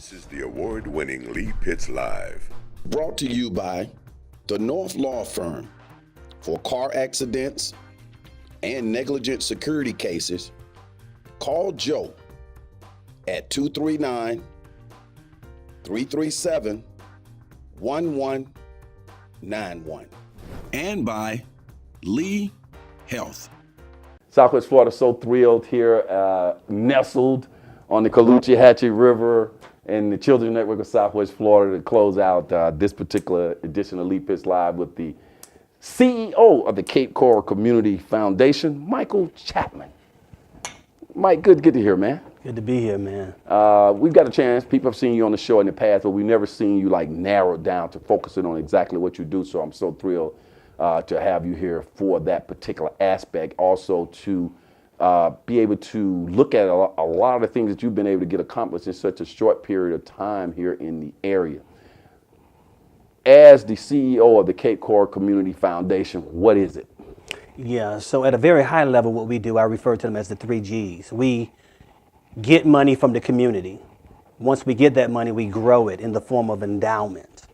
This is the award-winning Lee Pitts Live. Brought to you by the North Law Firm. For car accidents and negligent security cases, call Joe at 239-337-1191. And by Lee Health. Southwest Florida, so thrilled here, nestled on the Caloochee River and the Children's Network of Southwest Florida to close out this particular edition of Lee Pitts Live with the CEO of the Cape Coral Community Foundation, Michael Chatman. Mike, good to hear, man. Good to be here, man. We've got a chance. People have seen you on the show in the past, but we've never seen you like narrowed down to focusing on exactly what you do. So I'm so thrilled to have you here for that particular aspect. Also to be able to look at a lot of the things that you've been able to get accomplished in such a short period of time here in the area. As the CEO of the Cape Coral Community Foundation, what is it? Yeah, so at a very high level, what we do, I refer to them as the 3 Gs. We get money from the community. Once we get that money, we grow it in the form of endowment.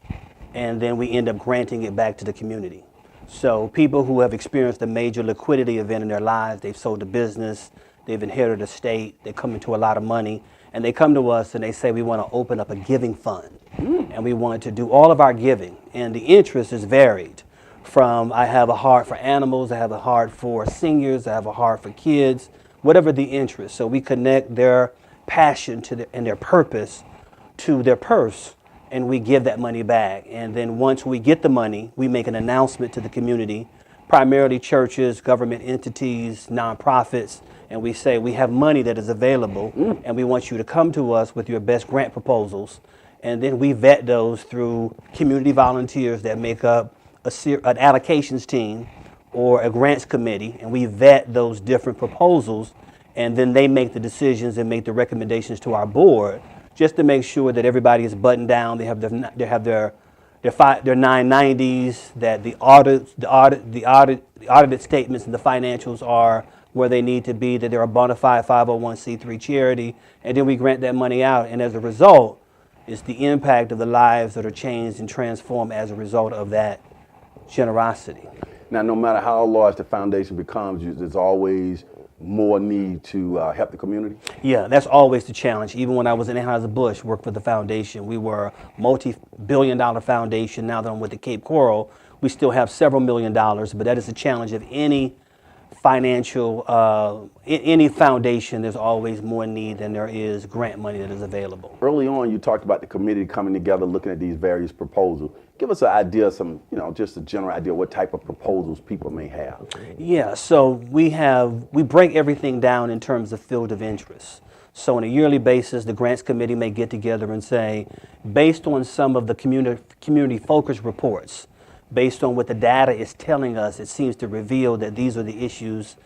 And then we end up granting it back to the community. So people who have experienced a major liquidity event in their lives, they've sold a business, they've inherited a estate, they come into a lot of money, and they come to us and they say, we want to open up a giving fund. And we want to do all of our giving. And the interest is varied from, I have a heart for animals, I have a heart for seniors, I have a heart for kids, whatever the interest. So we connect their passion to and their purpose to their purse, and we give that money back. And then once we get the money, we make an announcement to the community, primarily churches, government entities, nonprofits, and we say we have money that is available, and we want you to come to us with your best grant proposals. And then we vet those through community volunteers that make up an allocations team or a grants committee, and we vet those different proposals, and then they make the decisions and make the recommendations to our board, just to make sure that everybody is buttoned down. They have their 990s, that the audited statements and the financials are where they need to be, that they're a bona fide 501c3 charity, and then we grant that money out. And as a result, it's the impact of the lives that are changed and transformed as a result of that generosity. Now, no matter how large the foundation becomes, there's always more need to help the community? Yeah, that's always the challenge. Even when I was in Anheuser-Busch, worked for the foundation, we were a multi-billion-dollar foundation. Now that I'm with the Cape Coral, we still have several $1 million, but that is the challenge of any financial, any foundation. There's always more need than there is grant money that is available. Early on, you talked about the committee coming together, looking at these various proposals. Give us an idea, just a general idea what type of proposals people may have. Yeah, so we break everything down in terms of field of interest. So on a yearly basis, the grants committee may get together and say, based on some of the community focus reports, based on what the data is telling us, it seems to reveal that these are the issues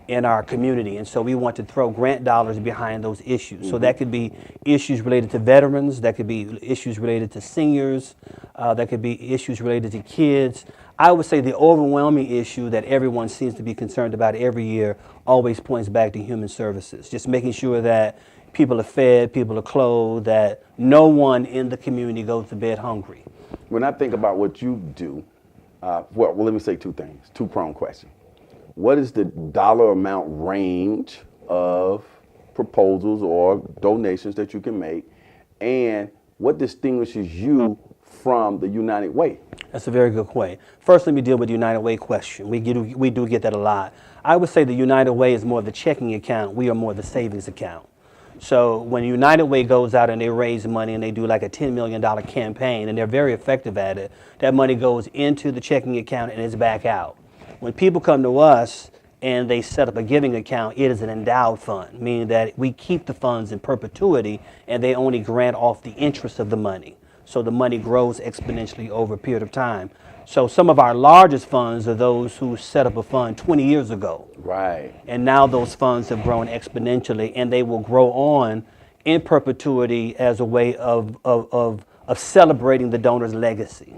in our community. And so we want to throw grant dollars behind those issues. So that could be issues related to veterans, that could be issues related to seniors, that could be issues related to kids. I would say the overwhelming issue that everyone seems to be concerned about every year always points back to human services. Just making sure that people are fed, people are clothed, that no one in the community goes to bed hungry. When I think about what you do, well, let me say two things, two-pronged question. What is the dollar amount range of proposals or donations that you can make, and what distinguishes you from the United Way? That's a very good question. First, let me deal with the United Way question. We do get that a lot. I would say the United Way is more of the checking account. We are more the savings account. So when United Way goes out and they raise money and they do like a $10 million campaign, and they're very effective at it, that money goes into the checking account and it's back out. When people come to us and they set up a giving account, it is an endowed fund, meaning that we keep the funds in perpetuity and they only grant off the interest of the money. So the money grows exponentially over a period of time. So some of our largest funds are those who set up a fund 20 years ago. Right. And now those funds have grown exponentially, and they will grow on in perpetuity as a way of celebrating the donor's legacy.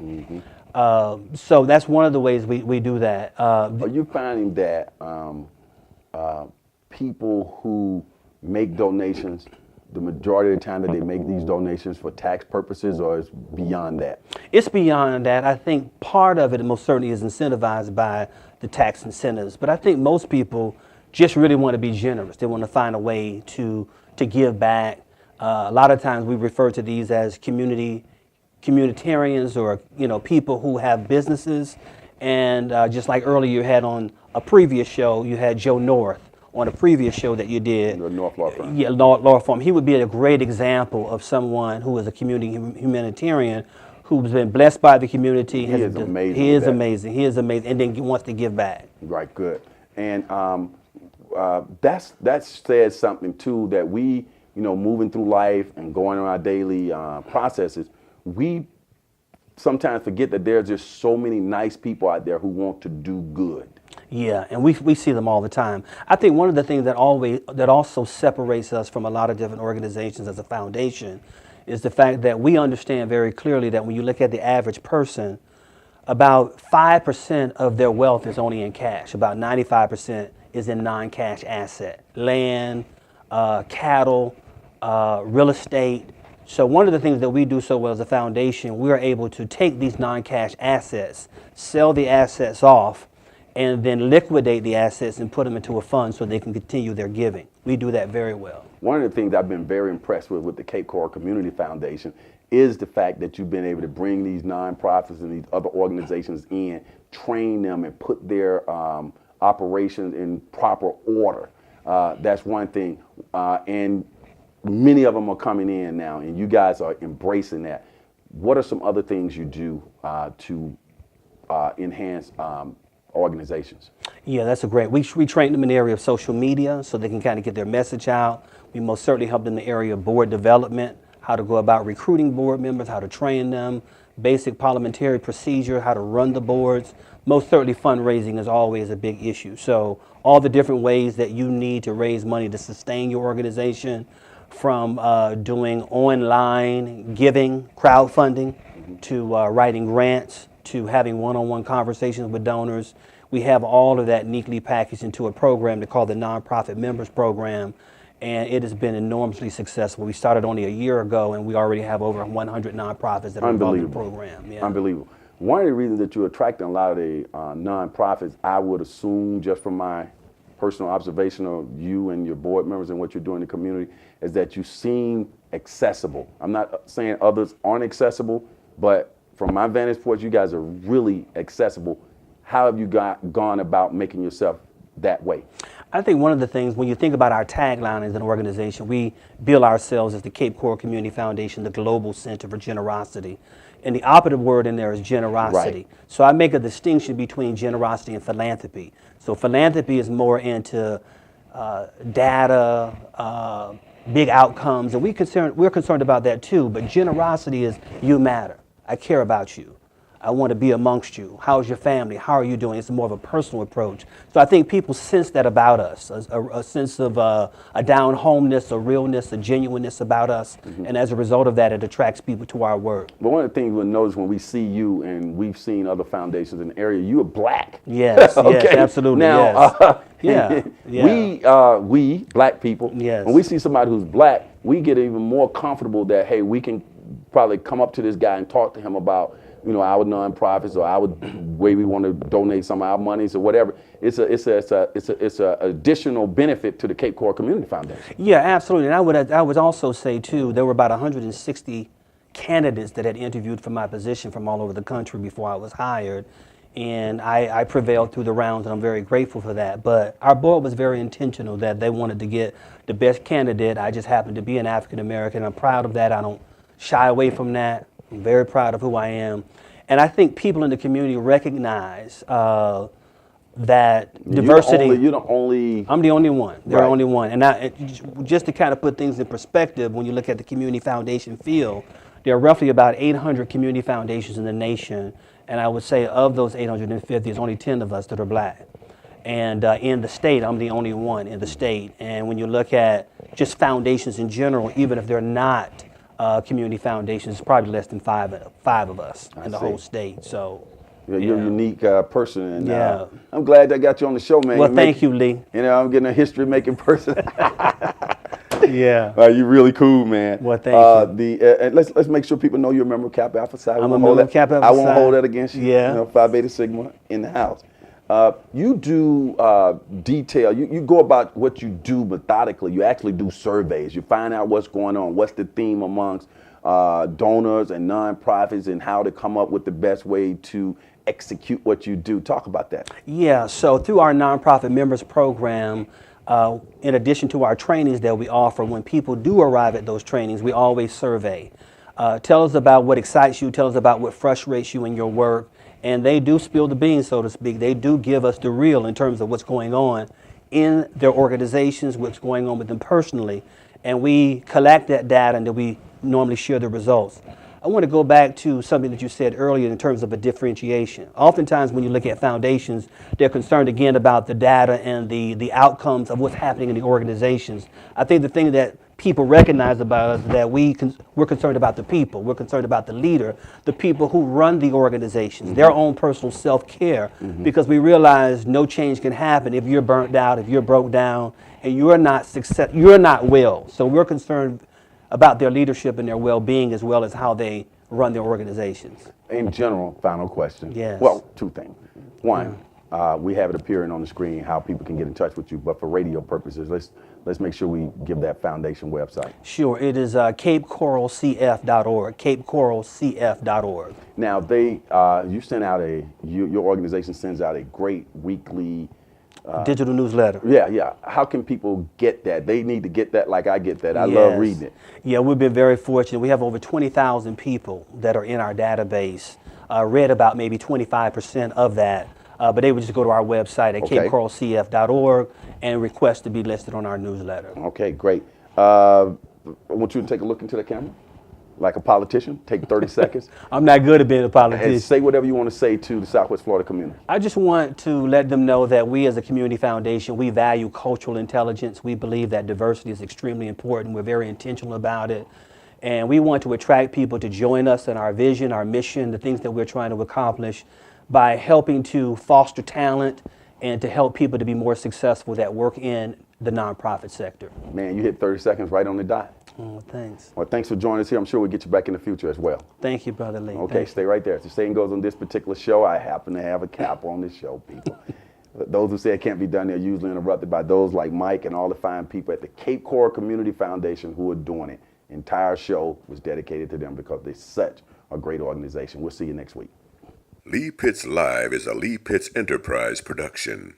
So that's one of the ways we do that. Are you finding that people who make donations the majority of the time that they make these donations for tax purposes, or is beyond that? It's beyond that. I think part of it most certainly is incentivized by the tax incentives, but I think most people just really want to be generous. They want to find a way to give back. A lot of times we refer to these as communitarians, or people who have businesses. And just like earlier you had on a previous show, you had Joe North on a previous show that you did. The North Law Firm. Yeah, law firm. He would be a great example of someone who is a community humanitarian who's been blessed by the community. He is amazing. He is amazing. He is amazing, and then wants to give back. Right, good. And that says something too, that we, moving through life and going on our daily processes, we sometimes forget that there's just so many nice people out there who want to do good. Yeah, and we see them all the time. I think one of the things that also separates us from a lot of different organizations as a foundation is the fact that we understand very clearly that when you look at the average person, about 5% of their wealth is only in cash. About 95% is in non-cash asset, land, cattle, real estate. So one of the things that we do so well as a foundation, we are able to take these non-cash assets, sell the assets off, and then liquidate the assets and put them into a fund so they can continue their giving. We do that very well. One of the things I've been very impressed with the Cape Coral Community Foundation is the fact that you've been able to bring these nonprofits and these other organizations in, train them, and put their operations in proper order. That's one thing. And many of them are coming in now, and you guys are embracing that. What are some other things you do to enhance organizations? Yeah, that's a great. We train them in the area of social media so they can kind of get their message out. We most certainly help them in the area of board development, how to go about recruiting board members, how to train them, basic parliamentary procedure, how to run the boards. Most certainly fundraising is always a big issue. So all the different ways that you need to raise money to sustain your organization, from doing online giving, crowdfunding, to writing grants, to having one-on-one conversations with donors. We have all of that neatly packaged into a program they call the Nonprofit Members Program, and it has been enormously successful. We started only a year ago, and we already have over 100 nonprofits that are involved in the program. Yeah. Unbelievable. One of the reasons that you're attracting a lot of the nonprofits, I would assume, just from my personal observation of you and your board members and what you're doing in the community, is that you seem accessible. I'm not saying others aren't accessible, but from my vantage point, you guys are really accessible. How have you gone about making yourself that way? I think one of the things, when you think about our tagline as an organization, we bill ourselves as the Cape Coral Community Foundation, the Global Center for Generosity. And the operative word in there is generosity. Right. So I make a distinction between generosity and philanthropy. So philanthropy is more into data, big outcomes, and we're concerned about that too. But generosity is, you matter. I care about you. I want to be amongst you. How's your family? How are you doing? It's more of a personal approach. So I think people sense that about us, a sense of a down-homeness, a realness, a genuineness about us. Mm-hmm. And as a result of that, it attracts people to our work. But one of the things we'll notice when we see you, and we've seen other foundations in the area, you are black. Yes, okay? Yes, absolutely. Now, yes. Yeah. We black people, yes. when we see somebody who's black, we get even more comfortable that, hey, we can probably come up to this guy and talk to him about, our nonprofits or our way we want to donate some of our monies or whatever. It's a additional benefit to the Cape Coral Community Foundation. Yeah, absolutely. And I would also say too, there were about 160 candidates that had interviewed for my position from all over the country before I was hired. And I prevailed through the rounds, and I'm very grateful for that. But our board was very intentional that they wanted to get the best candidate. I just happened to be an African American. I'm proud of that. I don't shy away from that. I'm very proud of who I am. And I think people in the community recognize that diversity. You're the only. I'm the only one. They're Right. the only one. And just to kind of put things in perspective, when you look at the community foundation field, there are roughly about 800 community foundations in the nation. And I would say of those 850, there's only 10 of us that are black. And in the state, I'm the only one in the state. And when you look at just foundations in general, even if they're not community foundations, it's probably less than five of us in the whole state. So you're a unique person, and Yeah. I'm glad I got you on the show, man. Well, thank you, Lee. I'm getting a history-making person. Yeah. You're really cool, man. Well, thank you. And let's make sure people know you're a member of Kappa Alpha Psi. I'm a member of Kappa Alpha I won't Psi. hold that against you. Yeah. You know, Phi Beta Sigma in the house. You do detail. You go about what you do methodically. You actually do surveys. You find out what's going on. What's the theme amongst donors and nonprofits, and how to come up with the best way to execute what you do. Talk about that. Yeah, so through our nonprofit members program, in addition to our trainings that we offer, when people do arrive at those trainings, we always survey. Tell us about what excites you, tell us about what frustrates you in your work, and they do spill the beans, so to speak. They do give us the real in terms of what's going on in their organizations, what's going on with them personally, and we collect that data and then we normally share the results. I want to go back to something that you said earlier in terms of a differentiation. Oftentimes when you look at foundations, they're concerned again about the data and the outcomes of what's happening in the organizations. I think the thing that people recognize about us is that we're concerned about the people. We're concerned about the leader, the people who run the organizations, their own personal self-care, because we realize no change can happen if you're burnt out, if you're broke down, and you're not well. So we're concerned about their leadership and their well-being, as well as how they run their organizations. In general, final question. Yes. Well, two things. One, we have it appearing on the screen how people can get in touch with you, but for radio purposes, let's make sure we give that foundation website. Sure, it is capecoralcf.org, capecoralcf.org. Now, you send out your organization sends out a great weekly Digital newsletter. Yeah. How can people get that? They need to get that like I get that. I love reading it. Yeah, we've been very fortunate. We have over 20,000 people that are in our database. Read about maybe 25% of that, but they would just go to our website at capecoralcf.org and request to be listed on our newsletter. Okay, great. I want you to take a look into the camera. Like a politician, take 30 seconds. I'm not good at being a politician. And say whatever you want to say to the Southwest Florida community. I just want to let them know that we as a community foundation, we value cultural intelligence. We believe that diversity is extremely important. We're very intentional about it. And we want to attract people to join us in our vision, our mission, the things that we're trying to accomplish by helping to foster talent and to help people to be more successful that work in the nonprofit sector. Man, you hit 30 seconds right on the dot. Oh, thanks. Well, thanks for joining us here. I'm sure we'll get you back in the future as well. Thank you, Brother Lee. Okay, stay right there. As the saying goes on this particular show, I happen to have a cap on this show, people. Those who say it can't be done, they're usually interrupted by those like Mike and all the fine people at the Cape Coral Community Foundation who are doing it. The entire show was dedicated to them because they're such a great organization. We'll see you next week. Lee Pitts Live is a Lee Pitts Enterprise production.